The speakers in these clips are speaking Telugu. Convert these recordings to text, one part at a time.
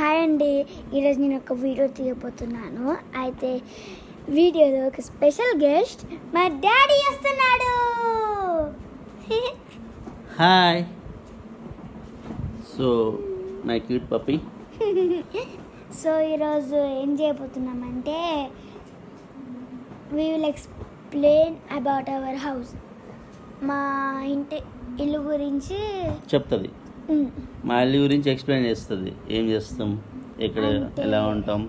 హాయ్ అండి, ఈరోజు నేను ఒక వీడియో తీయబోతున్నాను. అయితే వీడియోలో ఒక స్పెషల్ గెస్ట్ మా డాడీ వస్తున్నాడు. Hi. So my cute puppy. So ఈరోజు ఏం చేయబోతున్నామంటే we will explain about our house. మా ఇల్లు గురించి చెప్తుంది. మా ఇల్లు గురించి ఎక్స్ప్లెయిన్ చేస్తుంది. ఏం చేస్తాం, ఎక్కడ ఎలా ఉంటాం,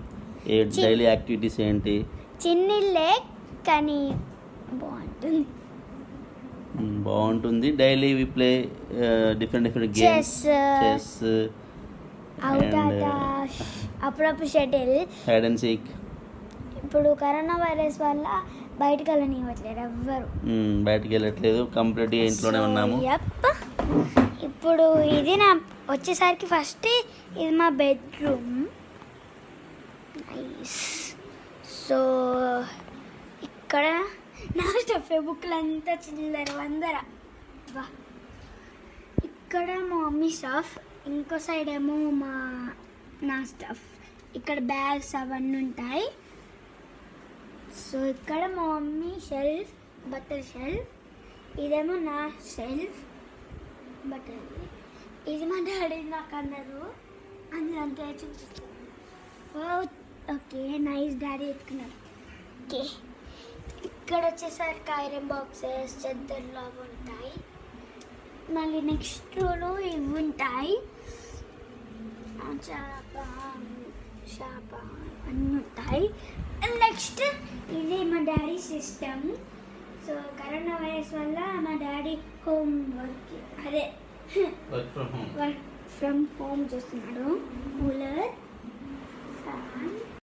డైలీ యాక్టివిటీస్ ఏంటి. చిన్నిల్లే కానీ బాగుంటుంది. Daily we play different games, chess, అప్పుడప్పుడు షటిల్, హైడ్ అండ్ సీక్. ఇప్పుడు కరోనా వైరస్ వల్ల బయటకు వెళ్ళనివ్వట్లేదు ఎవ్వరు. బయటకు వెళ్ళట్లేదు, కంప్లీట్గా ఇంట్లోనే ఉన్నాము. ఇప్పుడు ఇది నా వచ్చేసరికి ఫస్ట్ ఇది మా బెడ్రూమ్. సో ఇక్కడ నా స్టఫ్ బుక్లు అంతా చిల్లర వందర. ఇక్కడ మా మమ్మీ స్టఫ్, ఇంకో సైడ్ ఏమో నా స్టఫ్. ఇక్కడ బ్యాగ్స్ అవన్నీ ఉంటాయి. సో ఇక్కడ మా మమ్మీ షెల్ఫ్, బట్టల షెల్ఫ్. ఇదేమో నా షెల్ఫ్, బట్టలు. ఇది మా డాడీ నాకు అన్నారు, అందుకే చూపిస్తాను. ఓకే, నైస్, డాడీ ఎత్తుకున్నారు. ఓకే, ఇక్కడ వచ్చేసరికి ఐరన్ బాక్సెస్, చెద్దర్లు అవి ఉంటాయి. మళ్ళీ నెక్స్ట్ రోలో ఇవి ఉంటాయి, చేప అన్నీ ఉంటాయి. నెక్స్ట్ ఇది మా daddy system. So corona virus వల్ల మా డాడీ వర్క్ ఫ్రమ్ హోమ్ చేస్తున్నాడు. ఊళ్ళో